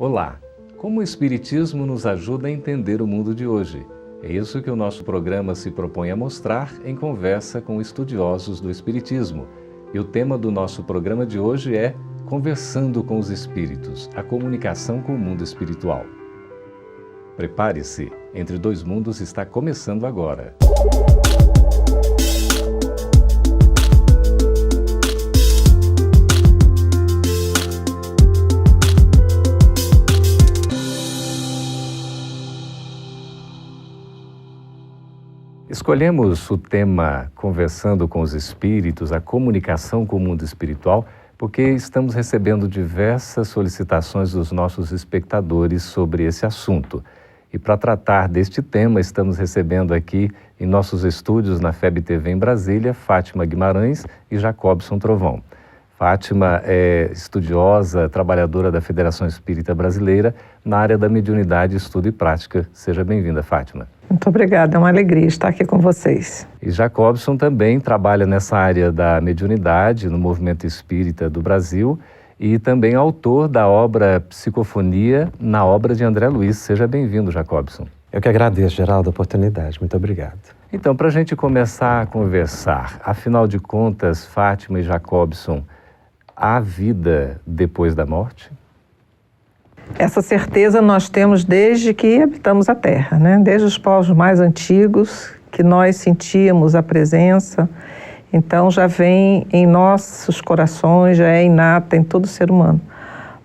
Olá! Como o Espiritismo nos ajuda a entender o mundo de hoje? É isso que o nosso programa se propõe a mostrar em conversa com estudiosos do Espiritismo. E o tema do nosso programa de hoje é Conversando com os Espíritos, a comunicação com o mundo espiritual. Prepare-se, Entre Dois Mundos está começando agora. Escolhemos o tema Conversando com os Espíritos, a comunicação com o mundo espiritual, porque estamos recebendo diversas solicitações dos nossos espectadores sobre esse assunto. E para tratar deste tema, estamos recebendo aqui em nossos estúdios na FEB TV em Brasília, Fátima Guimarães e Jacobson Trovão. Fátima é estudiosa, trabalhadora da Federação Espírita Brasileira na área da mediunidade, estudo e prática. Seja bem-vinda, Fátima. Muito obrigada, é uma alegria estar aqui com vocês. E Jacobson também trabalha nessa área da mediunidade no Movimento Espírita do Brasil e também autor da obra Psicofonia, na obra de André Luiz. Seja bem-vindo, Jacobson. Eu que agradeço, Geraldo, a oportunidade. Muito obrigado. Então, para a gente começar a conversar, afinal de contas, Fátima e Jacobson, há vida depois da morte? Essa certeza nós temos desde que habitamos a Terra, né? Desde os povos mais antigos, que nós sentíamos a presença. Então já vem em nossos corações, já é inata em todo ser humano.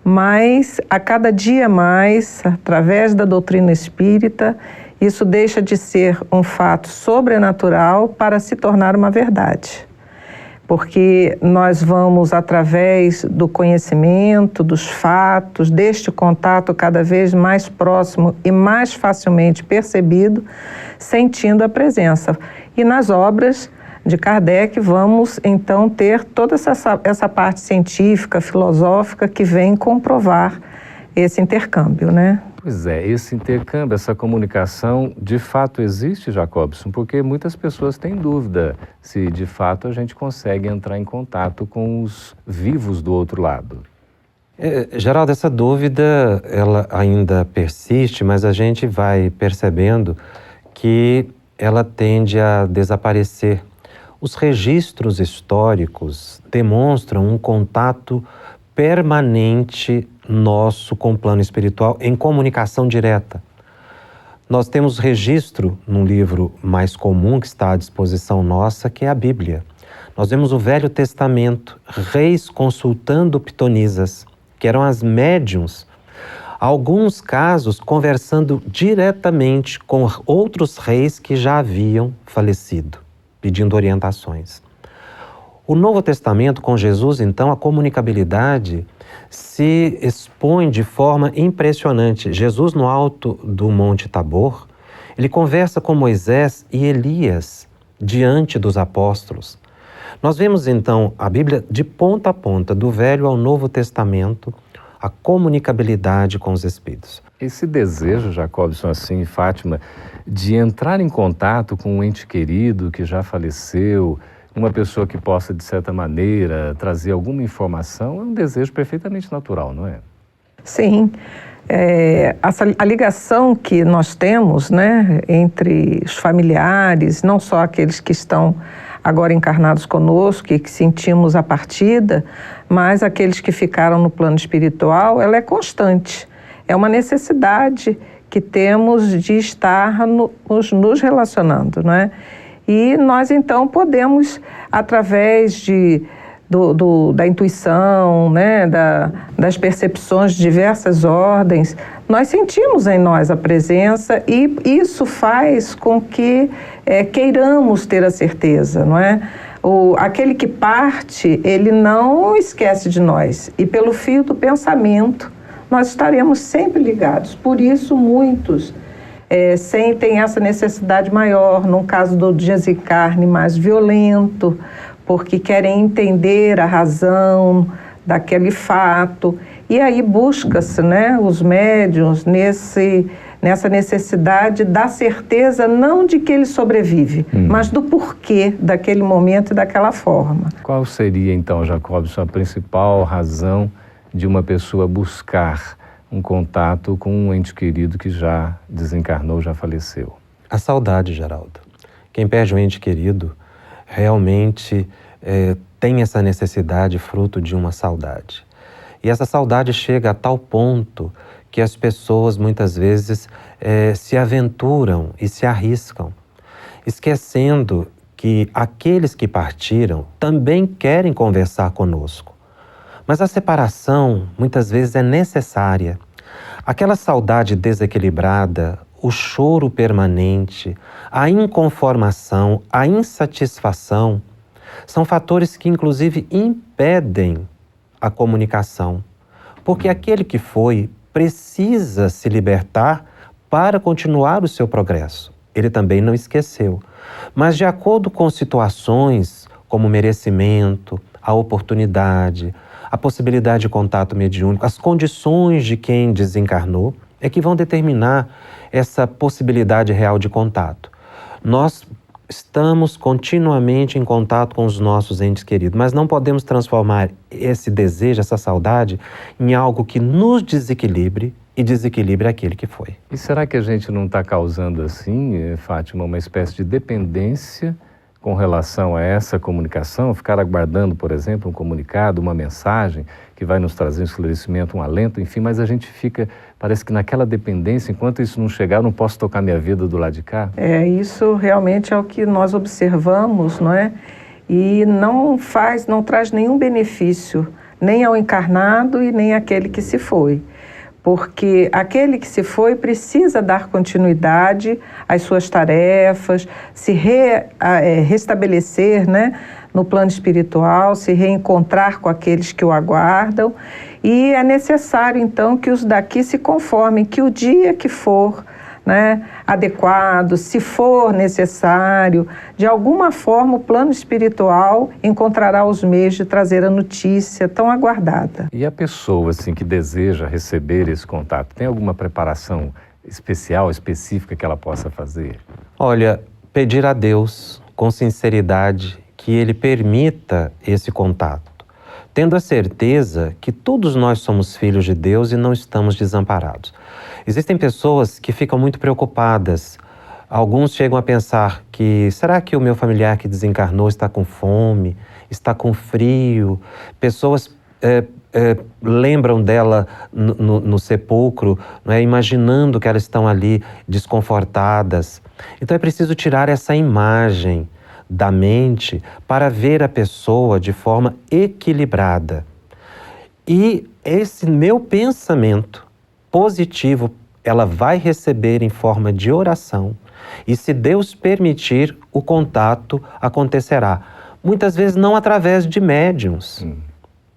Mas a cada dia mais, através da doutrina espírita, isso deixa de ser um fato sobrenatural para se tornar uma verdade. Porque nós vamos, através do conhecimento, dos fatos, deste contato cada vez mais próximo e mais facilmente percebido, sentindo a presença. E nas obras de Kardec vamos, então, ter toda essa parte científica, filosófica, que vem comprovar esse intercâmbio, né? Pois é, esse intercâmbio, essa comunicação, de fato existe, Jacobson? Porque muitas pessoas têm dúvida se, de fato, a gente consegue entrar em contato com os vivos do outro lado. Geraldo, essa dúvida, ela ainda persiste, mas a gente vai percebendo que ela tende a desaparecer. Os registros históricos demonstram um contato permanente nosso com o plano espiritual em comunicação direta. Nós temos registro num livro mais comum que está à disposição nossa, que é a Bíblia. Nós vemos o Velho Testamento, reis consultando pitonisas, que eram as médiuns, alguns casos conversando diretamente com outros reis que já haviam falecido, pedindo orientações. O Novo Testamento, com Jesus, então, a comunicabilidade se expõe de forma impressionante. Jesus, no alto do Monte Tabor, ele conversa com Moisés e Elias diante dos apóstolos. Nós vemos, então, a Bíblia de ponta a ponta, do Velho ao Novo Testamento, a comunicabilidade com os Espíritos. Esse desejo, Jacobson, assim, Fátima, de entrar em contato com um ente querido que já faleceu, uma pessoa que possa, de certa maneira, trazer alguma informação, é um desejo perfeitamente natural, não é? Sim. A ligação que nós temos, né, entre os familiares, não só aqueles que estão agora encarnados conosco e que sentimos a partida, mas aqueles que ficaram no plano espiritual, ela é constante. É uma necessidade que temos de estar nos relacionando, não é? E nós, então, podemos, através da intuição, né, das percepções de diversas ordens, nós sentimos em nós a presença e isso faz com que queiramos ter a certeza, não é? Aquele que parte, ele não esquece de nós. E pelo fio do pensamento, nós estaremos sempre ligados. Por isso, muitos sentem essa necessidade maior, num caso do desencarne mais violento, porque querem entender a razão daquele fato. E aí busca-se, né, os médiuns nessa necessidade da certeza, não de que ele sobrevive, mas do porquê daquele momento e daquela forma. Qual seria, então, Jacobson, a principal razão de uma pessoa buscar um contato com um ente querido que já desencarnou, já faleceu? A saudade, Geraldo. Quem perde um ente querido realmente tem essa necessidade fruto de uma saudade. E essa saudade chega a tal ponto que as pessoas muitas vezes se aventuram e se arriscam, esquecendo que aqueles que partiram também querem conversar conosco. Mas a separação muitas vezes é necessária. Aquela saudade desequilibrada, o choro permanente, a inconformação, a insatisfação, são fatores que inclusive impedem a comunicação. Porque aquele que foi precisa se libertar para continuar o seu progresso. Ele também não esqueceu. Mas de acordo com situações como o merecimento, a oportunidade, a possibilidade de contato mediúnico, as condições de quem desencarnou, é que vão determinar essa possibilidade real de contato. Nós estamos continuamente em contato com os nossos entes queridos, mas não podemos transformar esse desejo, essa saudade, em algo que nos desequilibre e desequilibre aquele que foi. E será que a gente não está causando assim, Fátima, uma espécie de dependência com relação a essa comunicação? Ficar aguardando, por exemplo, um comunicado, uma mensagem que vai nos trazer um esclarecimento, um alento, enfim, mas a gente fica, parece que naquela dependência, enquanto isso não chegar, eu não posso tocar minha vida do lado de cá? Isso realmente é o que nós observamos, não é? E não traz nenhum benefício, nem ao encarnado e nem àquele que se foi. Porque aquele que se foi precisa dar continuidade às suas tarefas, se restabelecer, né, no plano espiritual, se reencontrar com aqueles que o aguardam. E é necessário, então, que os daqui se conformem, que o dia que for, né, adequado, se for necessário, de alguma forma o plano espiritual encontrará os meios de trazer a notícia tão aguardada. E a pessoa assim, que deseja receber esse contato, tem alguma preparação especial, específica que ela possa fazer? Olha, pedir a Deus com sinceridade que Ele permita esse contato, tendo a certeza que todos nós somos filhos de Deus e não estamos desamparados. Existem pessoas que ficam muito preocupadas. Alguns chegam a pensar que, será que o meu familiar que desencarnou está com fome, está com frio? Pessoas lembram dela no sepulcro, não é? Imaginando que elas estão ali desconfortadas. Então é preciso tirar essa imagem da mente para ver a pessoa de forma equilibrada. E esse meu pensamento positivo, ela vai receber em forma de oração. E se Deus permitir, o contato acontecerá. Muitas vezes não através de médiuns,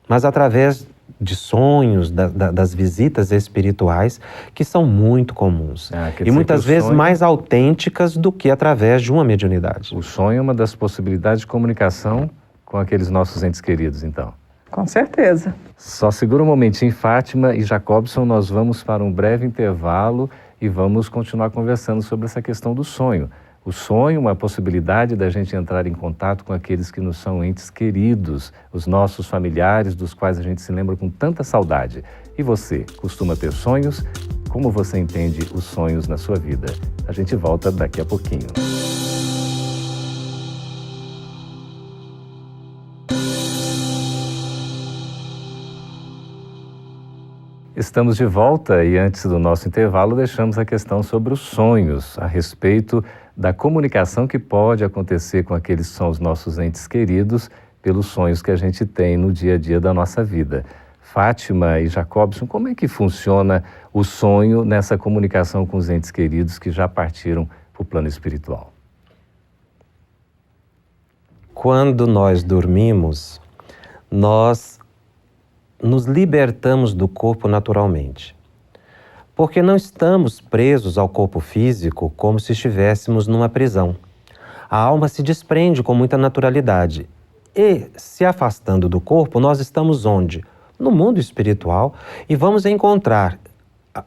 mas através de sonhos, das visitas espirituais, que são muito comuns. E muitas vezes mais autênticas do que através de uma mediunidade. O sonho é uma das possibilidades de comunicação com aqueles nossos entes queridos, então. Com certeza. Só segura um momentinho, Fátima e Jacobson, nós vamos para um breve intervalo e vamos continuar conversando sobre essa questão do sonho. O sonho, uma possibilidade da gente entrar em contato com aqueles que nos são entes queridos, os nossos familiares, dos quais a gente se lembra com tanta saudade. E você, costuma ter sonhos? Como você entende os sonhos na sua vida? A gente volta daqui a pouquinho. Estamos de volta e antes do nosso intervalo deixamos a questão sobre os sonhos, a respeito da comunicação que pode acontecer com aqueles que são os nossos entes queridos pelos sonhos que a gente tem no dia a dia da nossa vida. Fátima e Jacobson, como é que funciona o sonho nessa comunicação com os entes queridos que já partiram para o plano espiritual? Quando nós dormimos, nós nos libertamos do corpo naturalmente, porque não estamos presos ao corpo físico como se estivéssemos numa prisão. A alma se desprende com muita naturalidade e, se afastando do corpo, nós estamos onde? No mundo espiritual e vamos encontrar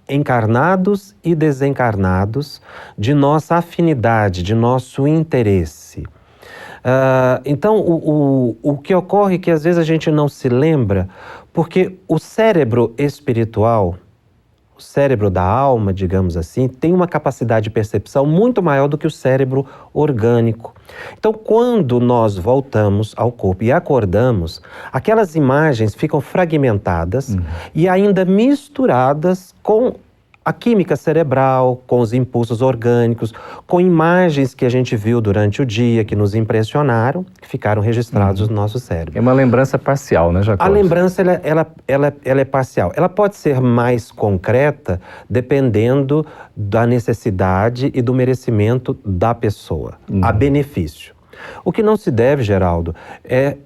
encarnados e desencarnados de nossa afinidade, de nosso interesse. Então, o que ocorre é que às vezes a gente não se lembra, porque o cérebro espiritual, o cérebro da alma, digamos assim, tem uma capacidade de percepção muito maior do que o cérebro orgânico. Então, quando nós voltamos ao corpo e acordamos, aquelas imagens ficam fragmentadas e ainda misturadas com a química cerebral, com os impulsos orgânicos, com imagens que a gente viu durante o dia, que nos impressionaram, que ficaram registrados no nosso cérebro. É uma lembrança parcial, né, Jacobson? A lembrança, ela é parcial. Ela pode ser mais concreta dependendo da necessidade e do merecimento da pessoa, a benefício. O que não se deve, Geraldo, é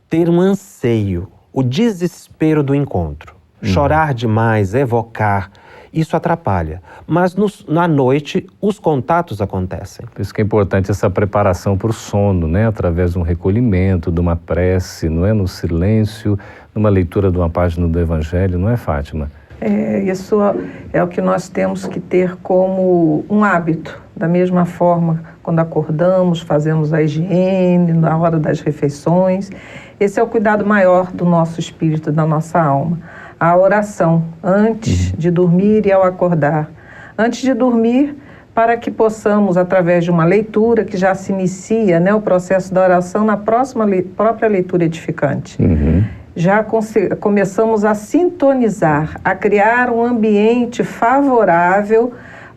ter um anseio, o desespero do encontro. Chorar demais, evocar, isso atrapalha. Mas na noite, os contatos acontecem. Por isso que é importante essa preparação para o sono, né? Através de um recolhimento, de uma prece, não é? No silêncio, numa leitura de uma página do Evangelho, não é, Fátima? Isso é o que nós temos que ter como um hábito. Da mesma forma, quando acordamos, fazemos a higiene, na hora das refeições. Esse é o cuidado maior do nosso espírito, da nossa alma. A oração, antes de dormir e ao acordar. Antes de dormir, para que possamos, através de uma leitura, que já se inicia, né, o processo da oração na própria leitura edificante. Já começamos a sintonizar, a criar um ambiente favorável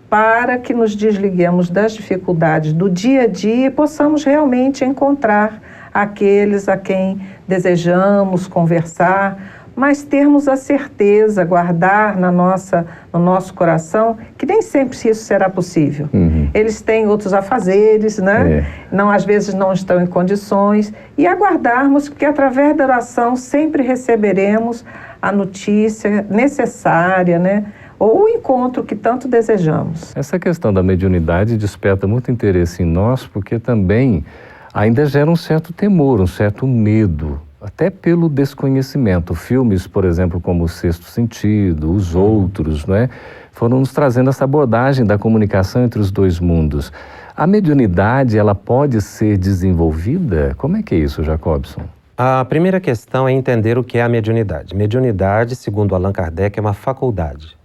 para que nos desliguemos das dificuldades do dia a dia e possamos realmente encontrar aqueles a quem desejamos conversar, mas termos a certeza, guardar no nosso coração, que nem sempre isso será possível. Eles têm outros afazeres, né? Às vezes não estão em condições, e aguardarmos que através da oração sempre receberemos a notícia necessária, né? Ou o encontro que tanto desejamos. Essa questão da mediunidade desperta muito interesse em nós, porque também ainda gera um certo temor, um certo medo, até pelo desconhecimento. Filmes, por exemplo, como O Sexto Sentido, Os Outros, né, foram nos trazendo essa abordagem da comunicação entre os dois mundos. A mediunidade, ela pode ser desenvolvida? Como é que é isso, Jacobson? A primeira questão é entender o que é a mediunidade. Mediunidade, segundo Allan Kardec, é uma faculdade.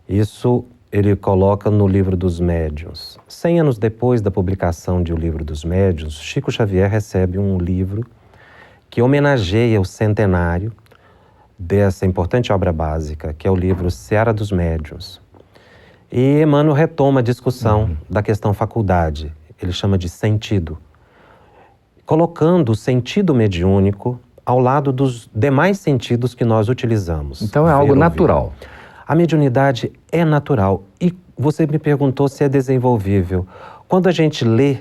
Isso ele coloca no Livro dos Médiuns. 100 anos depois da publicação de O Livro dos Médiuns, Chico Xavier recebe um livro que homenageia o centenário dessa importante obra básica, que é o livro Seara dos Médiuns. E Emmanuel retoma a discussão da questão faculdade, ele chama de sentido, colocando o sentido mediúnico ao lado dos demais sentidos que nós utilizamos. Então é algo natural. A mediunidade é natural. E você me perguntou se é desenvolvível. Quando a gente lê,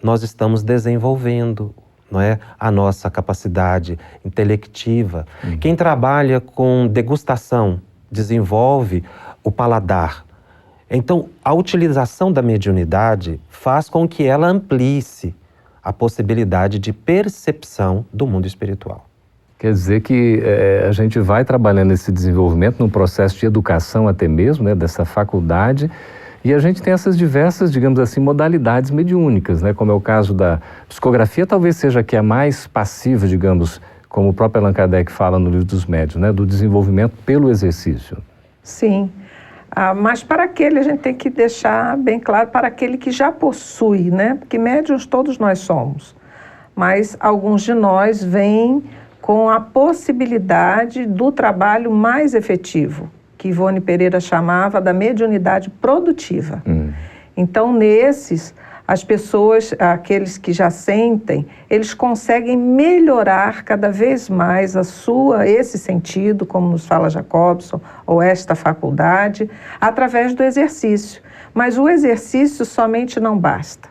nós estamos desenvolvendo, não é, a nossa capacidade intelectiva. Quem trabalha com degustação desenvolve o paladar. Então, a utilização da mediunidade faz com que ela amplie-se a possibilidade de percepção do mundo espiritual. Quer dizer que a gente vai trabalhando esse desenvolvimento num processo de educação até mesmo, né, dessa faculdade, e a gente tem essas diversas, digamos assim, modalidades mediúnicas, né, como é o caso da psicografia, talvez seja que a mais passiva, digamos, como o próprio Allan Kardec fala no Livro dos Médiuns, né, do desenvolvimento pelo exercício. Sim, mas para aquele a gente tem que deixar bem claro, para aquele que já possui, né, porque médiuns todos nós somos, mas alguns de nós vêm com a possibilidade do trabalho mais efetivo, que Ivone Pereira chamava da mediunidade produtiva. Então, nesses, as pessoas, aqueles que já sentem, eles conseguem melhorar cada vez mais esse sentido, como nos fala Jacobson, ou esta faculdade, através do exercício. Mas o exercício somente não basta.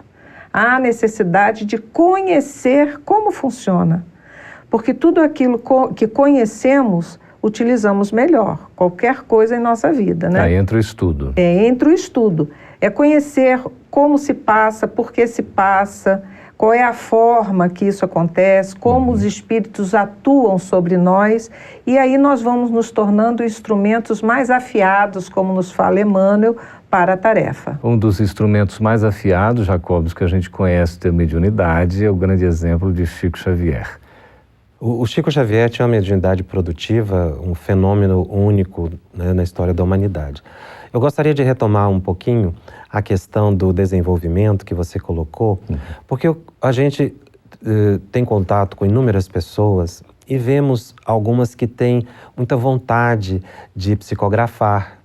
Há necessidade de conhecer como funciona. Porque tudo aquilo que conhecemos, utilizamos melhor, qualquer coisa em nossa vida, né? Aí entra o estudo. Entra o estudo. É conhecer como se passa, por que se passa, qual é a forma que isso acontece, como os espíritos atuam sobre nós, e aí nós vamos nos tornando instrumentos mais afiados, como nos fala Emmanuel, para a tarefa. Um dos instrumentos mais afiados, Jacobson, que a gente conhece da mediunidade é o grande exemplo de Chico Xavier. O Chico Xavier tinha uma mediunidade produtiva, um fenômeno único, né, na história da humanidade. Eu gostaria de retomar um pouquinho a questão do desenvolvimento que você colocou, porque a gente tem contato com inúmeras pessoas e vemos algumas que têm muita vontade de psicografar.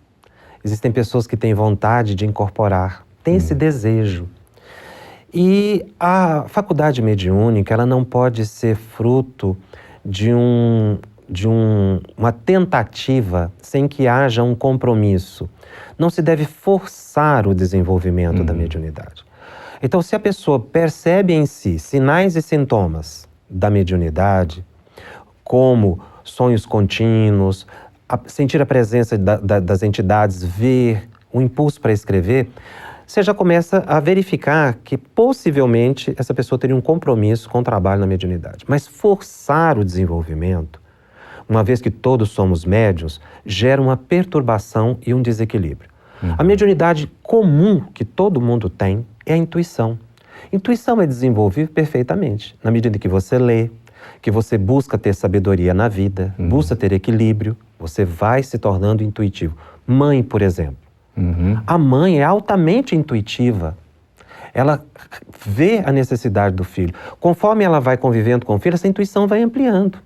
Existem pessoas que têm vontade de incorporar, têm esse desejo. E a faculdade mediúnica, ela não pode ser fruto de uma tentativa sem que haja um compromisso. Não se deve forçar o desenvolvimento da mediunidade. Então, se a pessoa percebe em si sinais e sintomas da mediunidade, como sonhos contínuos, sentir a presença das entidades, ver o impulso para escrever, você já começa a verificar que possivelmente essa pessoa teria um compromisso com o trabalho na mediunidade. Mas forçar o desenvolvimento, uma vez que todos somos médiuns, gera uma perturbação e um desequilíbrio. A mediunidade comum que todo mundo tem é a intuição. Intuição é desenvolvível perfeitamente, na medida que você lê, que você busca ter sabedoria na vida, busca ter equilíbrio, você vai se tornando intuitivo. Mãe, por exemplo. A mãe é altamente intuitiva. Ela vê a necessidade do filho. Conforme ela vai convivendo com o filho, essa intuição vai ampliando.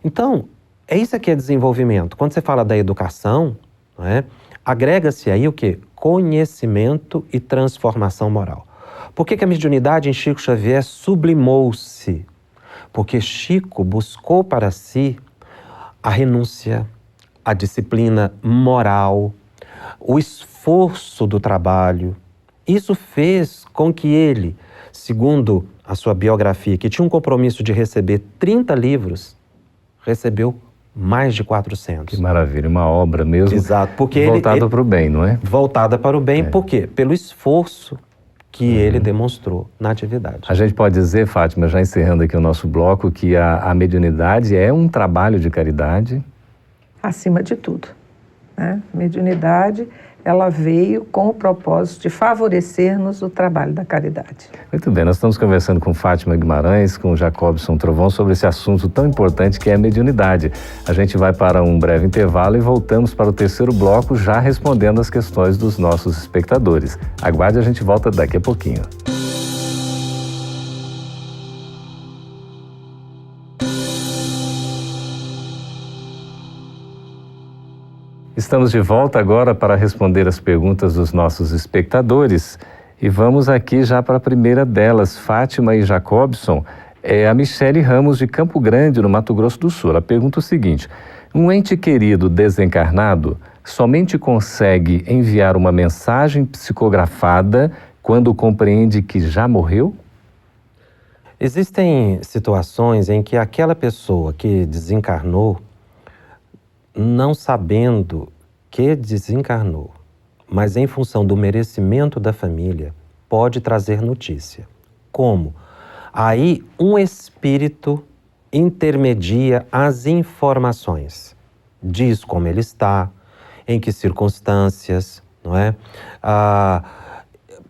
Então, é isso que é desenvolvimento. Quando você fala da educação, não é? Agrega-se aí o quê? Conhecimento e transformação moral. Por que a mediunidade em Chico Xavier sublimou-se? Porque Chico buscou para si a renúncia, a disciplina moral, o esforço do trabalho. Isso fez com que ele, segundo a sua biografia, que tinha um compromisso de receber 30 livros, recebeu mais de 400. Que maravilha, uma obra mesmo. Exato, porque voltada para o bem, não é? Voltada para o bem, por quê? Pelo esforço que ele demonstrou na atividade. A gente pode dizer, Fátima, já encerrando aqui o nosso bloco, que a mediunidade é um trabalho de caridade? Acima de tudo, né? Mediunidade, ela veio com o propósito de favorecer-nos o trabalho da caridade. Muito bem, nós estamos conversando com Fátima Guimarães, com Jacobson Trovão, sobre esse assunto tão importante que é a mediunidade. A gente vai para um breve intervalo e voltamos para o terceiro bloco, já respondendo as questões dos nossos espectadores. Aguarde, a gente volta daqui a pouquinho. Estamos de volta agora para responder as perguntas dos nossos espectadores e vamos aqui já para a primeira delas, Fátima e Jacobson. É a Michele Ramos de Campo Grande, no Mato Grosso do Sul. Ela pergunta o seguinte: um ente querido desencarnado somente consegue enviar uma mensagem psicografada quando compreende que já morreu? Existem situações em que aquela pessoa que desencarnou, não sabendo que desencarnou, mas em função do merecimento da família, pode trazer notícia. Como? Aí um espírito intermedia as informações. Diz como ele está, em que circunstâncias, não é?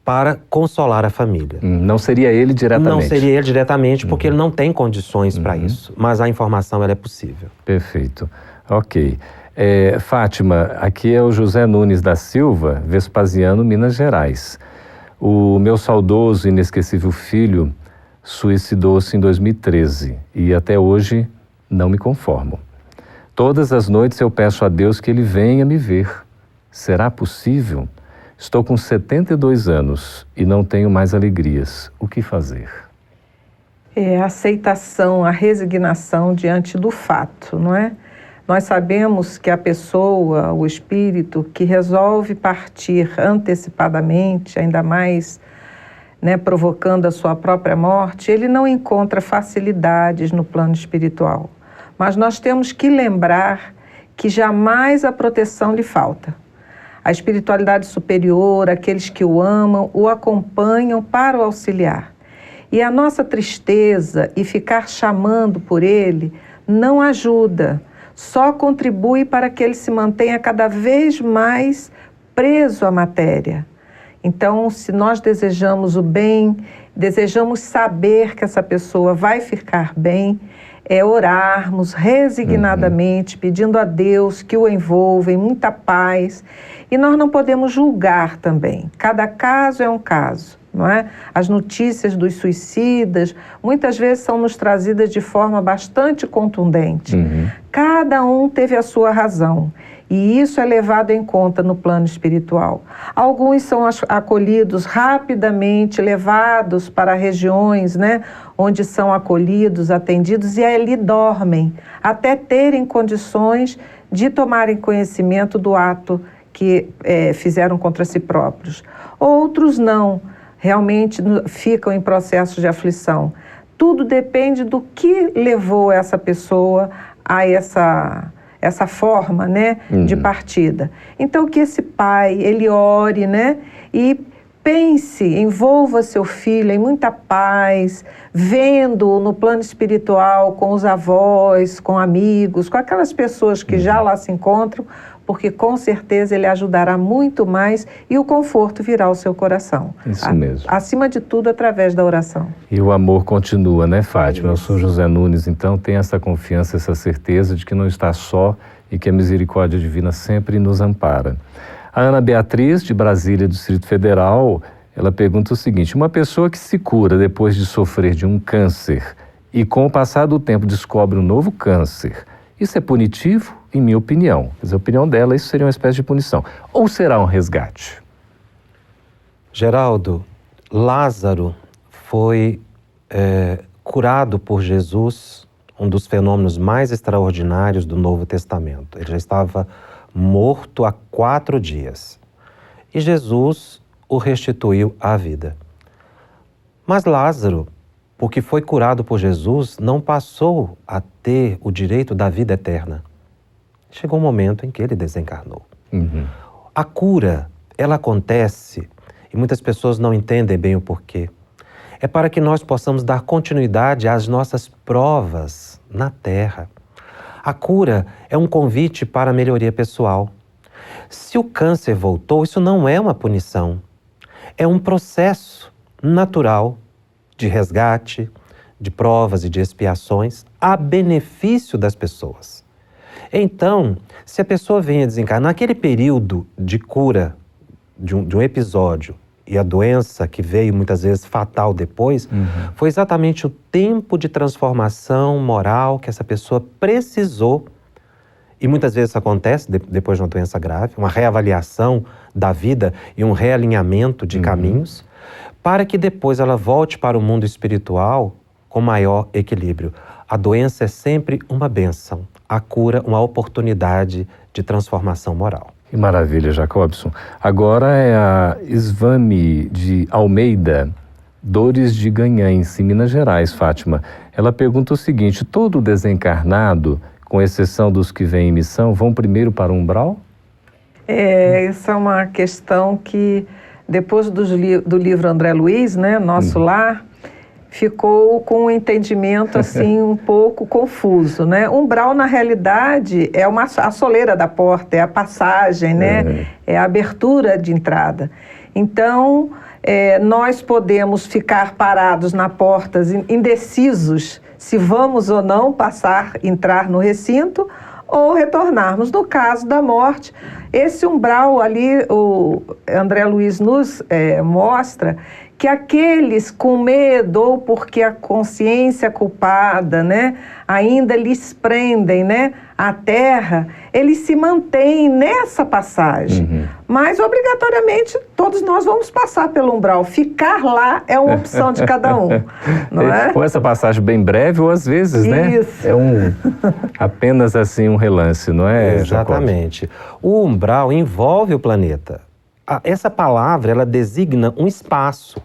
Para consolar a família. Não seria ele diretamente? Não seria ele diretamente, porque ele não tem condições para isso, mas a informação ela é possível. Perfeito. Ok. Fátima, aqui é o José Nunes da Silva, Vespasiano, Minas Gerais. O meu saudoso e inesquecível filho suicidou-se em 2013 e até hoje não me conformo. Todas as noites eu peço a Deus que ele venha me ver. Será possível? Estou com 72 anos e não tenho mais alegrias. O que fazer? É a aceitação, a resignação diante do fato, não é? Nós sabemos que a pessoa, o espírito, que resolve partir antecipadamente, ainda mais, né, provocando a sua própria morte, ele não encontra facilidades no plano espiritual. Mas nós temos que lembrar que jamais a proteção lhe falta. A espiritualidade superior, aqueles que o amam, o acompanham para o auxiliar. E a nossa tristeza e ficar chamando por ele não ajuda, só contribui para que ele se mantenha cada vez mais preso à matéria. Então, se nós desejamos o bem, desejamos saber que essa pessoa vai ficar bem, é orarmos resignadamente, pedindo a Deus que o envolva em muita paz. E nós não podemos julgar também. Cada caso é um caso, não é? As notícias dos suicidas muitas vezes são nos trazidas de forma bastante contundente. Cada um teve a sua razão. E isso é levado em conta no plano espiritual. Alguns são acolhidos rapidamente, levados para regiões, né, onde são acolhidos, atendidos, e ali dormem, até terem condições de tomarem conhecimento do ato que fizeram contra si próprios. Outros não, realmente ficam em processo de aflição. Tudo depende do que levou essa pessoa a essa forma, né, de partida. Então, que esse pai, ele ore, né, e pense, envolva seu filho em muita paz, vendo no plano espiritual, com os avós, com amigos, com aquelas pessoas que já lá se encontram, porque com certeza ele ajudará muito mais e o conforto virá ao seu coração. Isso mesmo. Acima de tudo, através da oração. E o amor continua, né, Fátima? Eu sou José Nunes, então tem essa confiança, essa certeza de que não está só e que a misericórdia divina sempre nos ampara. A Ana Beatriz, de Brasília, Distrito Federal, ela pergunta o seguinte: uma pessoa que se cura depois de sofrer de um câncer e com o passar do tempo descobre um novo câncer, isso é punitivo? Em minha opinião. Quer dizer, a opinião dela, isso seria uma espécie de punição. Ou será um resgate? Geraldo, Lázaro foi curado por Jesus, um dos fenômenos mais extraordinários do Novo Testamento. Ele já estava morto há 4 dias. E Jesus o restituiu à vida. Mas Lázaro, porque foi curado por Jesus, não passou a ter o direito da vida eterna. Chegou um momento em que ele desencarnou. A cura, ela acontece, e muitas pessoas não entendem bem o porquê. É para que nós possamos dar continuidade às nossas provas na Terra. A cura é um convite para a melhoria pessoal. Se o câncer voltou, isso não é uma punição. É um processo natural de resgate, de provas e de expiações a benefício das pessoas. Então, se a pessoa vem a desencarnar, naquele período de cura de um episódio e a doença que veio muitas vezes fatal depois, foi exatamente o tempo de transformação moral que essa pessoa precisou. E muitas vezes isso acontece depois de uma doença grave, uma reavaliação da vida e um realinhamento de caminhos, para que depois ela volte para o mundo espiritual com maior equilíbrio. A doença é sempre uma bênção, a cura uma oportunidade de transformação moral. Que maravilha, Jacobson. Agora é a Svami de Almeida, Dores de Ganhães, em Minas Gerais, Fátima. Ela pergunta o seguinte: todo desencarnado, com exceção dos que vêm em missão, vão primeiro para o umbral? Essa é uma questão que, depois do livro André Luiz, né, Nosso Lar, ficou com um entendimento assim um pouco confuso, né? Umbral, na realidade, é a soleira da porta, é a passagem, né? É a abertura de entrada. Então, nós podemos ficar parados na porta, indecisos se vamos ou não entrar no recinto ou retornarmos. No caso da morte, esse umbral ali, o André Luiz nos mostra que aqueles com medo ou porque a consciência culpada, né, ainda lhes prendem, né, a terra, eles se mantêm nessa passagem. Mas, obrigatoriamente, todos nós vamos passar pelo umbral. Ficar lá é uma opção de cada um, não é? Ou essa passagem bem breve, ou às vezes, né? Isso. Apenas assim um relance, não é, Exatamente. O umbral envolve o planeta. Essa palavra, ela designa um espaço.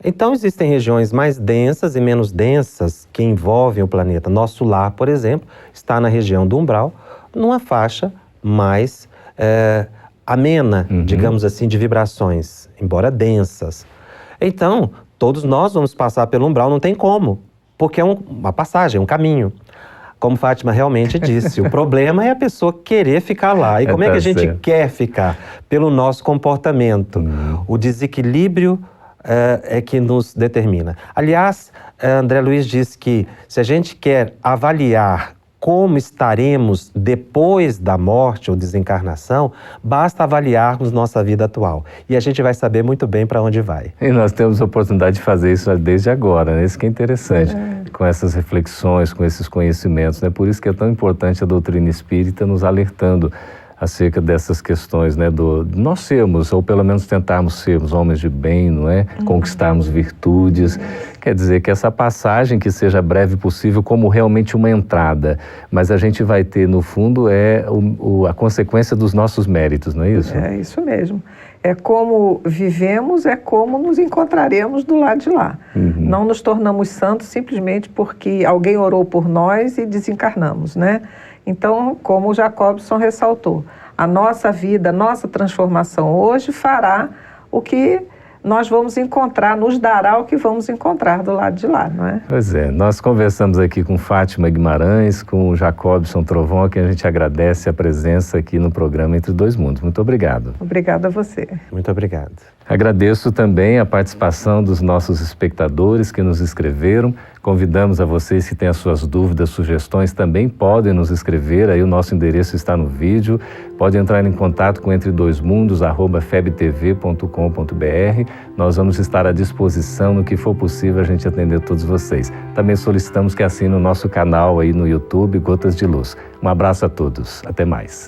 Então, existem regiões mais densas e menos densas que envolvem o planeta. Nosso lar, por exemplo, está na região do umbral, numa faixa mais amena, digamos assim, de vibrações, embora densas. Então, todos nós vamos passar pelo umbral, não tem como, porque é uma passagem, um caminho. Como Fátima realmente disse, o problema é a pessoa querer ficar lá. E como é que a gente quer ficar? Pelo nosso comportamento. O desequilíbrio é que nos determina. Aliás, André Luiz diz que se a gente quer avaliar como estaremos depois da morte ou desencarnação, basta avaliarmos nossa vida atual. E a gente vai saber muito bem para onde vai. E nós temos a oportunidade de fazer isso desde agora, né? Isso que é interessante, com essas reflexões, com esses conhecimentos, né? Por isso que é tão importante a doutrina espírita nos alertando acerca dessas questões, né, de nós sermos, ou pelo menos tentarmos sermos homens de bem, não é? Conquistarmos virtudes. Quer dizer que essa passagem que seja breve possível como realmente uma entrada, mas a gente vai ter, no fundo, a consequência dos nossos méritos, não é isso? É isso mesmo. É como vivemos, é como nos encontraremos do lado de lá. Não nos tornamos santos simplesmente porque alguém orou por nós e desencarnamos, né? Então, como o Jacobson ressaltou, a nossa vida, a nossa transformação hoje fará o que nós vamos encontrar, nos dará o que vamos encontrar do lado de lá, não é? Pois é, nós conversamos aqui com Fátima Guimarães, com o Jacobson Trovão, a quem a gente agradece a presença aqui no programa Entre Dois Mundos. Muito obrigado. Obrigada a você. Muito obrigado. Agradeço também a participação dos nossos espectadores que nos escreveram. Convidamos a vocês que têm as suas dúvidas, sugestões, também podem nos escrever. Aí o nosso endereço está no vídeo. Pode entrar em contato com entredoismundos@febtv.com.br. Nós vamos estar à disposição no que for possível a gente atender todos vocês. Também solicitamos que assinem o nosso canal aí no YouTube, Gotas de Luz. Um abraço a todos. Até mais.